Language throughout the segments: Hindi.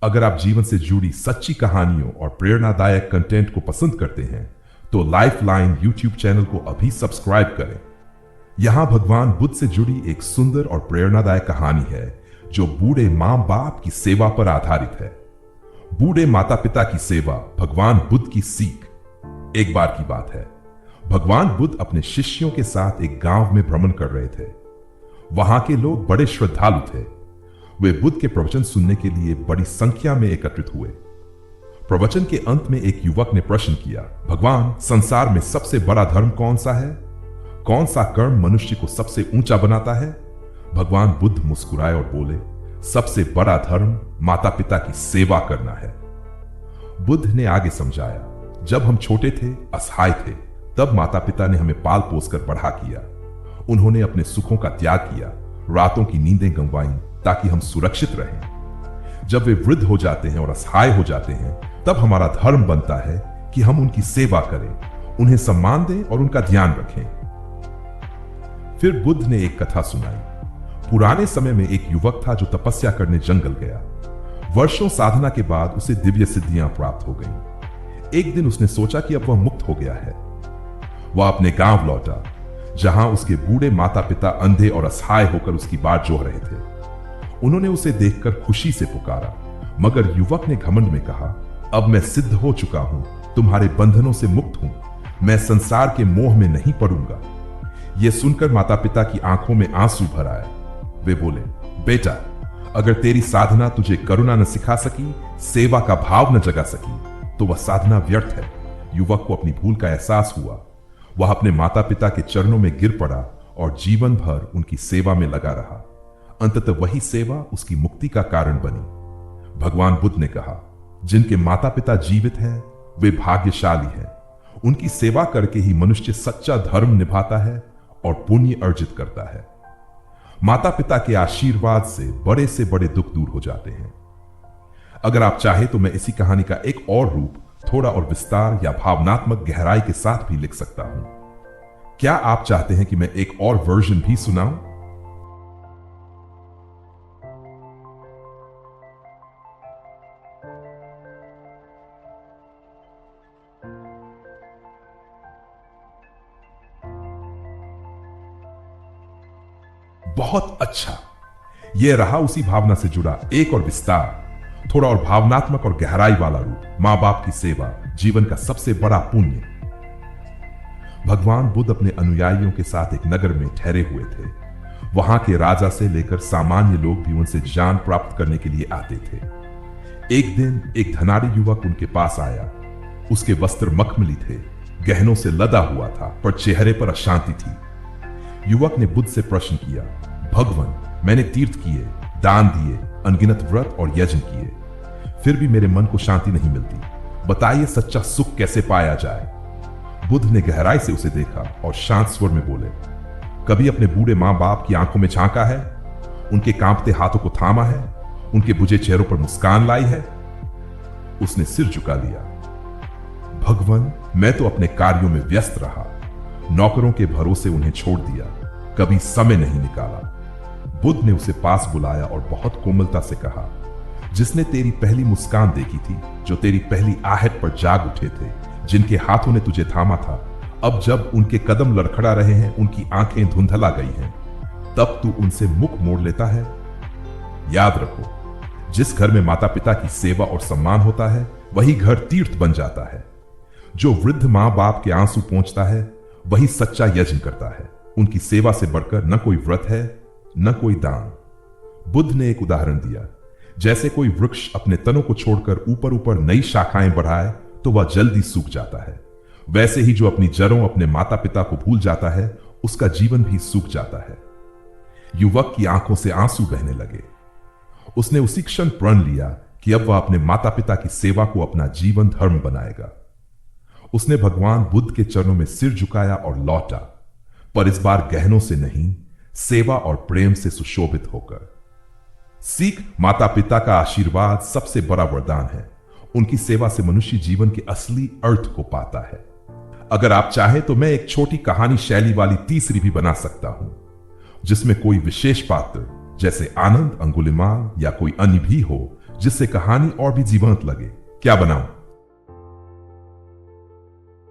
अगर आप जीवन से जुड़ी सच्ची कहानियों और प्रेरणादायक कंटेंट को पसंद करते हैं तो लाइफलाइन यूट्यूब चैनल को अभी सब्सक्राइब करें। यहां भगवान बुद्ध से जुड़ी एक सुंदर और प्रेरणादायक कहानी है जो बूढ़े मां बाप की सेवा पर आधारित है। बूढ़े माता पिता की सेवा भगवान बुद्ध की सीख। एक बार की बात है, भगवान बुद्ध अपने शिष्यों के साथ एक गांव में भ्रमण कर रहे थे। वहां के लोग बड़े श्रद्धालु थे। वे बुद्ध के प्रवचन सुनने के लिए बड़ी संख्या में एकत्रित हुए। प्रवचन के अंत में एक युवक ने प्रश्न किया, भगवान, संसार में सबसे बड़ा धर्म कौन सा है? कौन सा कर्म मनुष्य को सबसे ऊंचा बनाता है? भगवान बुद्ध मुस्कुराए और बोले, सबसे बड़ा धर्म माता पिता की सेवा करना है। बुद्ध ने आगे समझाया, जब हम छोटे थे, असहाय थे, तब माता पिता ने हमें पाल पोस कर बड़ा किया। उन्होंने अपने सुखों का त्याग किया, रातों की नींदें गंवाई ताकि हम सुरक्षित रहें। जब वे वृद्ध हो जाते हैं और असहाय हो जाते हैं, तब हमारा धर्म बनता है कि हम उनकी सेवा करें, उन्हें सम्मान दें और उनका ध्यान रखें। फिर बुद्ध ने एक कथा सुनाई। पुराने समय में एक युवक था जो तपस्या करने जंगल गया। वर्षों साधना के बाद उसे दिव्य सिद्धियां प्राप्त हो गईं। एक दिन उसने सोचा कि अब वह मुक्त हो गया है। वह अपने गांव लौटा, जहां उसके बूढ़े माता पिता अंधे और असहाय होकर उसकी बाट जोह रहे थे। उन्होंने उसे देखकर खुशी से पुकारा, मगर युवक ने घमंड में कहा, अब मैं सिद्ध हो चुका हूं, तुम्हारे बंधनों से मुक्त हूं, मैं संसार के मोह में नहीं पड़ूंगा। यह सुनकर माता पिता की आंखों में आंसू भर आए। वे बोले, बेटा, अगर तेरी साधना तुझे करुणा न सिखा सकी, सेवा का भाव न जगा सकी, तो वह साधना व्यर्थ है। युवक को अपनी भूल का एहसास हुआ। वह अपने माता पिता के चरणों में गिर पड़ा और जीवन भर उनकी सेवा में लगा रहा। अंततः वही सेवा उसकी मुक्ति का कारण बनी। भगवान बुद्ध ने कहा, जिनके माता पिता जीवित हैं, वे भाग्यशाली हैं। उनकी सेवा करके ही मनुष्य सच्चा धर्म निभाता है और पुण्य अर्जित करता है। माता पिता के आशीर्वाद से बड़े दुख दूर हो जाते हैं। अगर आप चाहे तो मैं इसी कहानी का एक और रूप थोड़ा और विस्तार या भावनात्मक गहराई के साथ भी लिख सकता हूं। क्या आप चाहते हैं कि मैं एक और वर्जन भी सुनाऊं? बहुत अच्छा। यह रहा उसी भावना से जुड़ा एक और विस्तार, थोड़ा और भावनात्मक और गहराई वाला रूप, मां बाप की सेवा, जीवन का सबसे बड़ा पुण्य। भगवान बुद्ध अपने अनुयायियों के साथ एक नगर में ठहरे हुए थे। वहां के राजा से लेकर सामान्य लोग भी उनसे ज्ञान प्राप्त करने के लिए आते थे। एक दिन एक धनाढ़ी युवक उनके पास आया। उसके वस्त्र मखमली थे, गहनों से लदा हुआ था, पर चेहरे पर अशांति थी। युवक ने बुद्ध से प्रश्न किया, भगवान, मैंने तीर्थ किए, दान दिए, अनगिनत व्रत और यज्ञ किए, फिर भी मेरे मन को शांति नहीं मिलती। बताइए, सच्चा सुख कैसे पाया जाए? बुद्ध ने गहराई से उसे देखा और शांत स्वर में बोले, कभी अपने बूढ़े मां बाप की आंखों में झांका है? उनके कांपते हाथों को थामा है? उनके बुझे चेहरों पर मुस्कान लाई है? उसने सिर झुका लिया। भगवान, मैं तो अपने कार्यों में व्यस्त रहा, नौकरों के भरोसे उन्हें छोड़ दिया, कभी समय नहीं निकाला। बुद्ध ने उसे पास बुलाया और बहुत कोमलता से कहा, जिसने तेरी पहली मुस्कान देखी थी, जो तेरी पहली आहट पर जाग उठे थे, जिनके हाथों ने तुझे थामा था, अब जब उनके कदम लड़खड़ा रहे हैं, उनकी आंखें धुंधला गई हैं, तब तू उनसे मुख मोड़ लेता है? याद रखो, जिस घर में माता पिता की सेवा और सम्मान होता है, वही घर तीर्थ बन जाता है। जो वृद्ध मां बाप के आंसू पोंछता है, वही सच्चा यज्ञ करता है। उनकी सेवा से बढ़कर न कोई व्रत है, न कोई दान। बुद्ध ने एक उदाहरण दिया, जैसे कोई वृक्ष अपने तनों को छोड़कर ऊपर ऊपर नई शाखाएं बढ़ाए तो वह जल्दी सूख जाता है। वैसे ही जो अपनी जड़ों, अपने माता पिता को भूल जाता है, उसका जीवन भी सूख जाता है। युवक की आंखों से आंसू बहने लगे। उसने उसी क्षण प्रण लिया कि अब वह अपने माता पिता की सेवा को अपना जीवन धर्म बनाएगा। उसने भगवान बुद्ध के चरणों में सिर झुकाया और लौटा, पर इस बार गहनों से नहीं, सेवा और प्रेम से सुशोभित होकर। सीख, माता पिता का आशीर्वाद सबसे बड़ा वरदान है। उनकी सेवा से मनुष्य जीवन के असली अर्थ को पाता है। अगर आप चाहें तो मैं एक छोटी कहानी शैली वाली तीसरी भी बना सकता हूं, जिसमें कोई विशेष पात्र जैसे आनंद, अंगुलिमाल या कोई अन्य भी हो, जिससे कहानी और भी जीवंत लगे। क्या बनाऊं?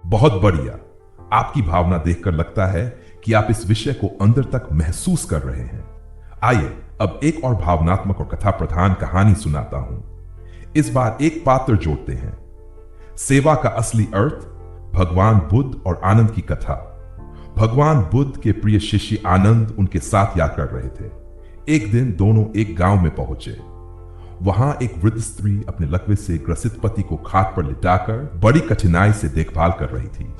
बहुत बढ़िया। आपकी भावना देखकर लगता है कि आप इस विषय को अंदर तक महसूस कर रहे हैं। आइए अब एक और भावनात्मक और कथा प्रधान कहानी सुनाता हूं। इस बार एक पात्र जोड़ते हैं। सेवा का असली अर्थ, भगवान बुद्ध और आनंद की कथा। भगवान बुद्ध के प्रिय शिष्य आनंद उनके साथ यात्रा कर रहे थे। एक दिन दोनों एक गांव में पहुंचे। वहां एक वृद्ध स्त्री अपने लकवे से ग्रसित पति को खाट पर लिटाकर बड़ी कठिनाई से देखभाल कर रही थी।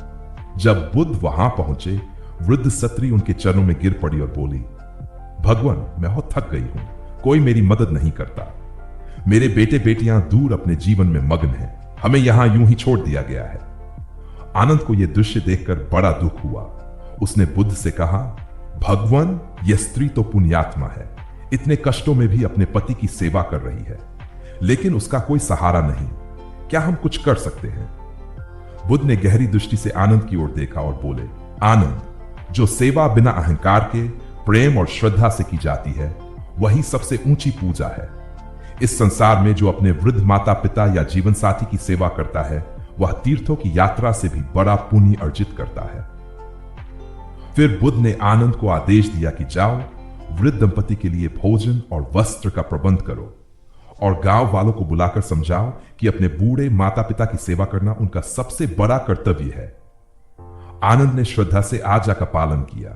जब बुद्ध वहां पहुंचे, वृद्ध स्त्री उनके चरणों में गिर पड़ी और बोली, भगवान, मैं बहुत थक गई हूं, कोई मेरी मदद नहीं करता। मेरे बेटे बेटियां दूर अपने जीवन में मग्न हैं, हमें यहां यूं ही छोड़ दिया गया है। आनंद को यह दृश्य देखकर बड़ा दुख हुआ। उसने बुद्ध से कहा, भगवान, यह स्त्री तो पुण्यात्मा है, इतने कष्टों में भी अपने पति की सेवा कर रही है, लेकिन उसका कोई सहारा नहीं। क्या हम कुछ कर सकते हैं? बुद्ध ने गहरी दृष्टि से आनंद की ओर देखा और बोले, आनंद, जो सेवा बिना अहंकार के प्रेम और श्रद्धा से की जाती है, वही सबसे ऊंची पूजा है। इस संसार में जो अपने वृद्ध माता पिता या जीवन साथी की सेवा करता है, वह तीर्थों की यात्रा से भी बड़ा पुण्य अर्जित करता है। फिर बुद्ध ने आनंद को आदेश दिया कि जाओ, वृद्ध दंपति के लिए भोजन और वस्त्र का प्रबंध करो और गांव वालों को बुलाकर समझाओ कि अपने बूढ़े माता पिता की सेवा करना उनका सबसे बड़ा कर्तव्य है। आनंद ने श्रद्धा से आज्ञा का पालन किया।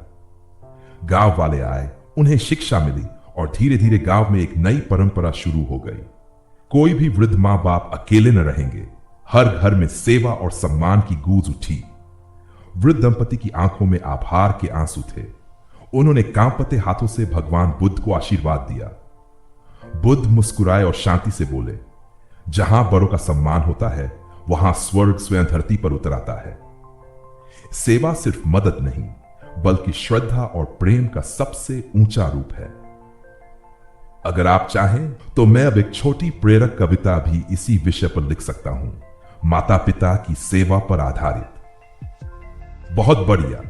गांव वाले आए, उन्हें शिक्षा मिली और धीरे धीरे गांव में एक नई परंपरा शुरू हो गई। कोई भी वृद्ध मां बाप अकेले न रहेंगे। हर घर में सेवा और सम्मान की गूंज उठी। वृद्ध दंपति की आंखों में आभार के आंसू थे। उन्होंने कांपते हाथों से भगवान बुद्ध को आशीर्वाद दिया। बुद्ध मुस्कुराए और शांति से बोले, जहां बड़ों का सम्मान होता है, वहां स्वर्ग स्वयं धरती पर उतर आता है। सेवा सिर्फ मदद नहीं, बल्कि श्रद्धा और प्रेम का सबसे ऊंचा रूप है। अगर आप चाहें तो मैं अब एक छोटी प्रेरक कविता भी इसी विषय पर लिख सकता हूं, माता पिता की सेवा पर आधारित। बहुत बढ़िया।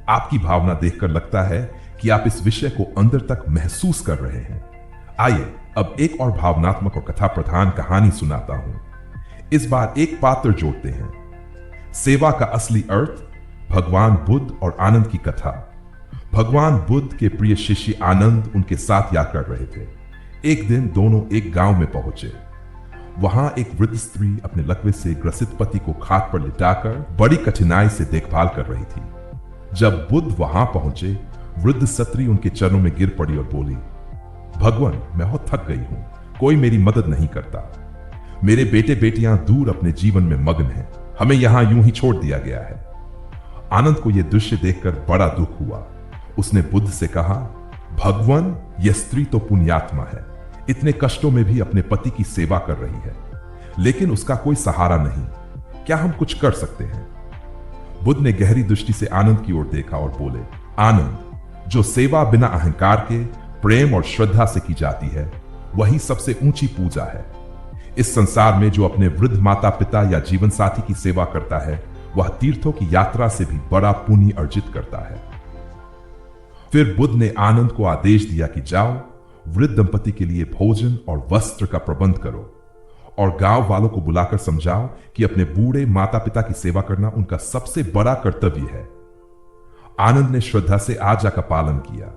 आपकी भावना देखकर लगता है कि आप इस विषय को अंदर तक महसूस कर रहे हैं। आइए अब एक और भावनात्मक और कथा प्रधान कहानी सुनाता हूं। इस बार एक पात्र जोड़ते हैं। सेवा का असली अर्थ, भगवान बुद्ध और आनंद की कथा। भगवान बुद्ध के प्रिय शिष्य आनंद उनके साथ यात्रा कर रहे थे। एक दिन दोनों एक गांव में पहुंचे। वहां एक वृद्ध स्त्री अपने लकवे से ग्रसित पति को खाट पर लिटाकर बड़ी कठिनाई से देखभाल कर रही थी। जब बुद्ध वहां पहुंचे, वृद्ध स्त्री उनके चरणों में गिर पड़ी और बोली, भगवान, मैं बहुत थक गई हूं, कोई मेरी मदद नहीं करता। मेरे बेटे बेटियां दूर अपने जीवन में मग्न हैं, हमें यहां यूं ही छोड़ दिया गया है। आनंद को यह दृश्य देखकर बड़ा दुख हुआ। उसने बुद्ध से कहा, भगवान, यह स्त्री तो पुण्यात्मा है, इतने कष्टों में भी अपने पति की सेवा कर रही है, लेकिन उसका कोई सहारा नहीं। क्या हम कुछ कर सकते हैं? बुद्ध ने गहरी दृष्टि से आनंद की ओर देखा और बोले, आनंद, जो सेवा बिना अहंकार के प्रेम और श्रद्धा से की जाती है, वही सबसे ऊंची पूजा है। इस संसार में जो अपने वृद्ध माता पिता या जीवन साथी की सेवा करता है, वह तीर्थों की यात्रा से भी बड़ा पुण्य अर्जित करता है। फिर बुद्ध ने आनंद को आदेश दिया कि जाओ, वृद्ध दंपति के लिए भोजन और वस्त्र का प्रबंध करो और गांव वालों को बुलाकर समझाओ कि अपने बूढ़े माता पिता की सेवा करना उनका सबसे बड़ा कर्तव्य है। आनंद ने श्रद्धा से आज्ञा का पालन किया।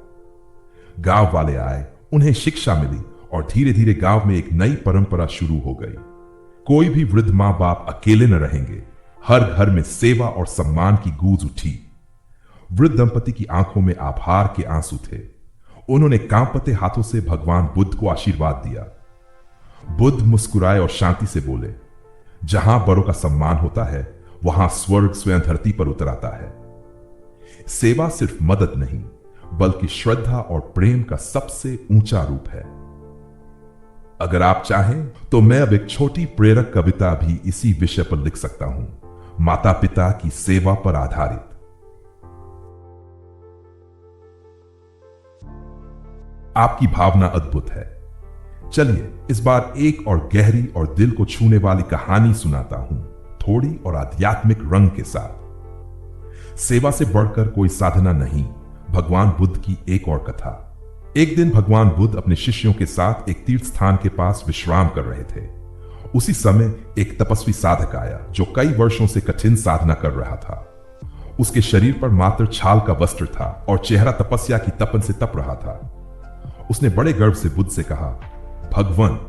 गांव वाले आए, उन्हें शिक्षा मिली और धीरे धीरे गांव में एक नई परंपरा शुरू हो गई। कोई भी वृद्ध मां बाप अकेले न रहेंगे। हर घर में सेवा और सम्मान की गूंज उठी। वृद्ध दंपति की आंखों में आभार के आंसू थे। उन्होंने कांपते हाथों से भगवान बुद्ध को आशीर्वाद दिया। बुद्ध मुस्कुराए और शांति से बोले, जहां बड़ों का सम्मान होता है, वहां स्वर्ग स्वयं धरती पर उतर आता है। सेवा सिर्फ मदद नहीं, बल्कि श्रद्धा और प्रेम का सबसे ऊंचा रूप है। अगर आप चाहें तो मैं अब एक छोटी प्रेरक कविता भी इसी विषय पर लिख सकता हूं, माता पिता की सेवा पर आधारित। आपकी भावना अद्भुत है। चलिए इस बार एक और गहरी और दिल को छूने वाली कहानी सुनाता हूं, थोड़ी और आध्यात्मिक रंग के साथ। सेवा से बढ़कर कोई साधना नहीं, भगवान बुद्ध की एक और कथा। एक दिन भगवान बुद्ध अपने शिष्यों के साथ एक तीर्थ स्थान के पास विश्राम कर रहे थे। उसी समय एक तपस्वी साधक आया जो कई वर्षों से कठिन साधना कर रहा था। उसके शरीर पर मात्र छाल का वस्त्र था और चेहरा तपस्या की तपन से तप रहा था। उसने बड़े गर्व से बुद्ध से कहा, भगवान,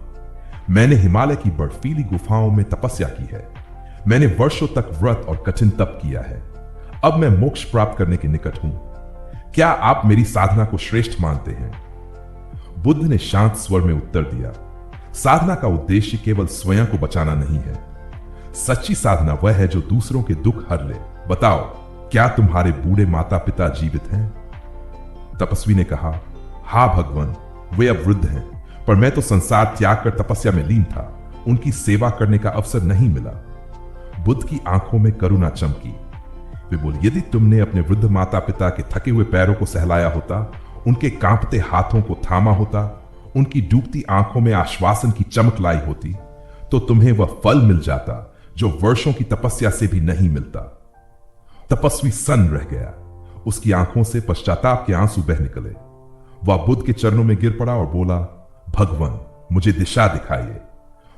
मैंने हिमालय की बर्फीली गुफाओं में तपस्या की है। मैंने वर्षों तक व्रत और कठिन तप किया है। अब मैं मोक्ष प्राप्त करने के निकट हूं। क्या आप मेरी साधना को श्रेष्ठ मानते हैं? बुद्ध ने शांत स्वर में उत्तर दिया, साधना का उद्देश्य केवल स्वयं को बचाना नहीं है। सच्ची साधना वह है जो दूसरों के दुख हर ले। बताओ, क्या तुम्हारे बूढ़े माता पिता जीवित हैं? तपस्वी ने कहा, हां भगवान, वे अब वृद्ध हैं, पर मैं तो संसार त्याग कर तपस्या में लीन था। उनकी सेवा करने का अवसर नहीं मिला। बुद्ध की आंखों में करुणा चमकी। वे बोले, यदि तुमने अपने वृद्ध माता पिता के थके हुए पैरों को सहलाया होता, उनके कांपते हाथों को थामा होता, उनकी डूबती आंखों में आश्वासन की चमक लाई होती, तो तुम्हें वह फल मिल जाता जो वर्षों की तपस्या से भी नहीं मिलता। तपस्वी सन्न रह गया। उसकी आंखों से पश्चाताप के आंसू बह निकले। वह बुद्ध के चरणों में गिर पड़ा और बोला, भगवान, मुझे दिशा दिखाइए।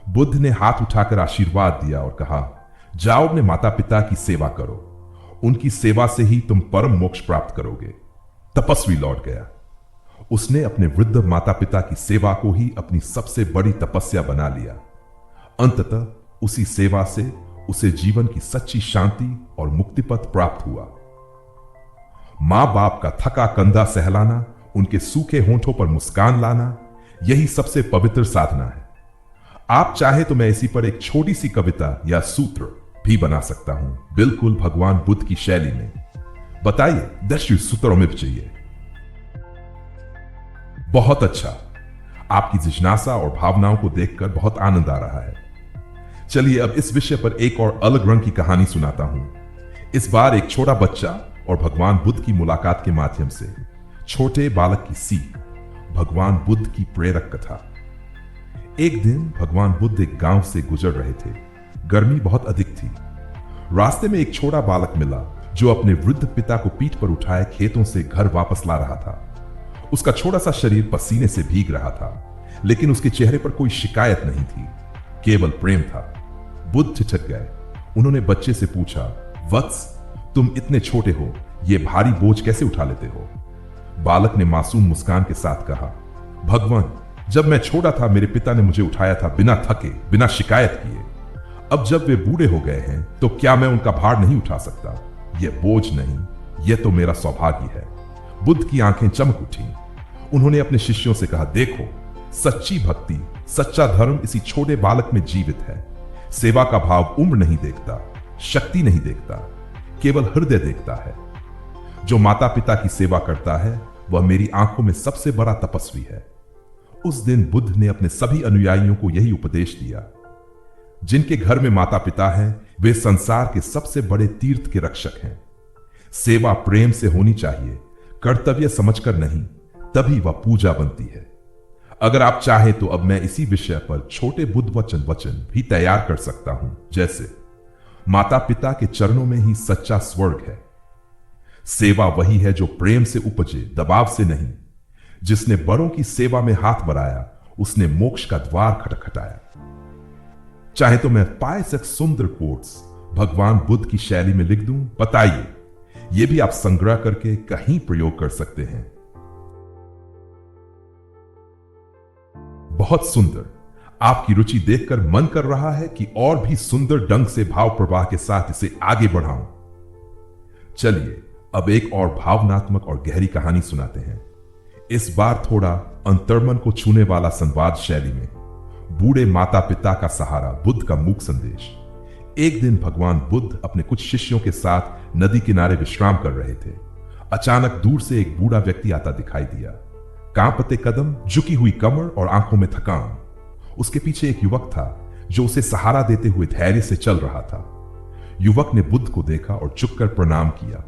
बुद्ध ने हाथ उठाकर आशीर्वाद दिया और कहा, जाओ अपने माता पिता की सेवा करो। उनकी सेवा से ही तुम परम मोक्ष प्राप्त करोगे। तपस्वी लौट गया। उसने अपने वृद्ध माता पिता की सेवा को ही अपनी सबसे बड़ी तपस्या बना लिया। अंततः उसी सेवा से उसे जीवन की सच्ची शांति और मुक्ति पथ प्राप्त हुआ। मां बाप का थका कंधा सहलाना, उनके सूखे होंठों पर मुस्कान लाना, यही सबसे पवित्र साधना है। आप चाहे तो मैं इसी पर एक छोटी सी कविता या सूत्र भी बना सकता हूं, बिल्कुल भगवान बुद्ध की शैली में। बताइए, 10 सूत्रों में चाहिए। बहुत अच्छा। आपकी जिज्ञासा और भावनाओं को देखकर बहुत आनंद आ रहा है। चलिए अब इस विषय पर एक और अलग रंग की कहानी सुनाता हूं। इस बार एक छोटा बच्चा और भगवान बुद्ध की मुलाकात के माध्यम से छोटे बालक की सीख, भगवान बुद्ध की प्रेरक कथा। एक दिन भगवान बुद्ध एक गांव से गुजर रहे थे। गर्मी बहुत अधिक थी। रास्ते में एक छोटा बालक मिला जो अपने वृद्ध पिता को पीठ पर उठाए खेतों से घर वापस ला रहा था। उसका छोटा सा शरीर पसीने से भीग रहा था, लेकिन उसके चेहरे पर कोई शिकायत नहीं थी, केवल प्रेम था। बुद्ध ठिठक गए। उन्होंने बच्चे से पूछा, वत्स, तुम इतने छोटे हो, ये भारी बोझ कैसे उठा लेते हो? बालक ने मासूम मुस्कान के साथ कहा, भगवान, जब मैं छोटा था मेरे पिता ने मुझे उठाया था बिना थके, बिना शिकायत किए। अब जब वे बूढ़े हो गए हैं तो क्या मैं उनका भार नहीं उठा सकता? यह बोझ नहीं, यह तो मेरा सौभाग्य है। बुद्ध की आंखें चमक उठी। उन्होंने अपने शिष्यों से कहा, देखो, सच्ची भक्ति, सच्चा धर्म इसी छोटे बालक में जीवित है। सेवा का भाव उम्र नहीं देखता, शक्ति नहीं देखता, केवल हृदय देखता है। जो माता पिता की सेवा करता है वह मेरी आंखों में सबसे बड़ा तपस्वी है। उस दिन बुद्ध ने अपने सभी अनुयायियों को यही उपदेश दिया। जिनके घर में माता पिता हैं, वे संसार के सबसे बड़े तीर्थ के रक्षक हैं। सेवा प्रेम से होनी चाहिए, कर्तव्य समझकर नहीं, तभी वह पूजा बनती है। अगर आप चाहें तो अब मैं इसी विषय पर छोटे बुद्ध वचन भी तैयार कर सकता हूं, जैसे माता पिता के चरणों में ही सच्चा स्वर्ग है। सेवा वही है जो प्रेम से उपजे, दबाव से नहीं। जिसने बड़ों की सेवा में हाथ बढ़ाया, उसने मोक्ष का द्वार खटखटाया। चाहे तो मैं 5 सुंदर कोट्स भगवान बुद्ध की शैली में लिख दूं। बताइए, यह भी आप संग्रह करके कहीं प्रयोग कर सकते हैं। बहुत सुंदर। आपकी रुचि देखकर मन कर रहा है कि और भी सुंदर ढंग से भाव प्रवाह के साथ इसे आगे बढ़ाऊं। चलिए अब एक और भावनात्मक और गहरी कहानी सुनाते हैं। इस बार थोड़ा अंतर्मन को छूने वाला संवाद शैली में। बूढ़े माता पिता का सहारा, बुद्ध का मूक संदेश। एक दिन भगवान बुद्ध अपने कुछ शिष्यों के साथ नदी किनारे विश्राम कर रहे थे। अचानक दूर से एक बूढ़ा व्यक्ति आता दिखाई दिया। कांपते कदम, झुकी हुई कमर और आंखों में थकान। उसके पीछे एक युवक था जो उसे सहारा देते हुए धैर्य से चल रहा था। युवक ने बुद्ध को देखा और झुककर प्रणाम किया।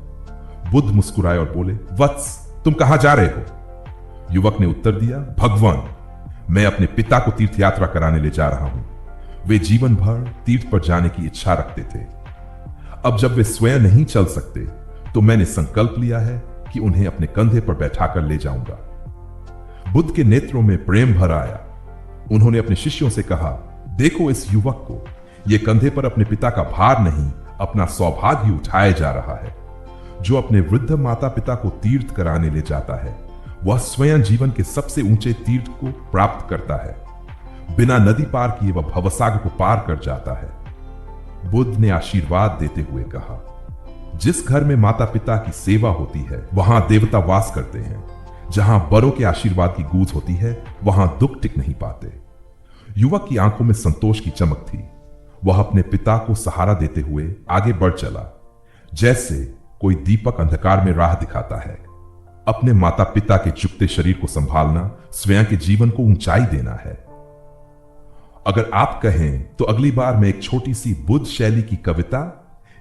बुद्ध मुस्कुराए और बोले, वत्स, तुम कहां जा रहे हो? युवक ने उत्तर दिया, भगवान, मैं अपने पिता को तीर्थ यात्रा कराने ले जा रहा हूं। वे जीवन भर तीर्थ पर जाने की इच्छा रखते थे। अब जब वे स्वयं नहीं चल सकते तो मैंने संकल्प लिया है कि उन्हें अपने कंधे पर बैठाकर ले जाऊंगा। बुद्ध के नेत्रों में प्रेम भर आया। उन्होंने अपने शिष्यों से कहा, देखो इस युवक को, यह कंधे पर अपने पिता का भार नहीं, अपना सौभाग्य उठाए जा रहा है। जो अपने वृद्ध माता पिता को तीर्थ कराने ले जाता है, वह स्वयं जीवन के सबसे ऊंचे तीर्थ को प्राप्त करता है। बिना नदी पार किए वह भवसागर को पार कर जाता है। बुद्ध ने आशीर्वाद देते हुए कहा, जिस घर में माता पिता की सेवा होती है, वहां देवता वास करते हैं। जहां बड़ों के आशीर्वाद की गूंज होती है, वहां दुख टिक नहीं पाते। युवक की आंखों में संतोष की चमक थी। वह अपने पिता को सहारा देते हुए आगे बढ़ चला, जैसे कोई दीपक अंधकार में राह दिखाता है। अपने माता पिता के झुकते शरीर को संभालना स्वयं के जीवन को ऊंचाई देना है। अगर आप कहें तो अगली बार मैं एक छोटी सी बुद्ध शैली की कविता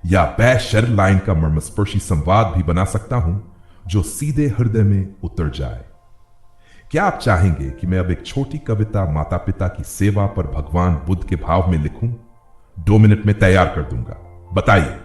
या बैशर लाइन का मर्मस्पर्शी संवाद भी बना सकता हूं, जो सीधे हृदय में उतर जाए। क्या आप चाहेंगे कि मैं अब एक छोटी कविता माता पिता की सेवा पर भगवान बुद्ध के भाव में लिखूं? 2 मिनट में तैयार कर दूंगा। बताइए।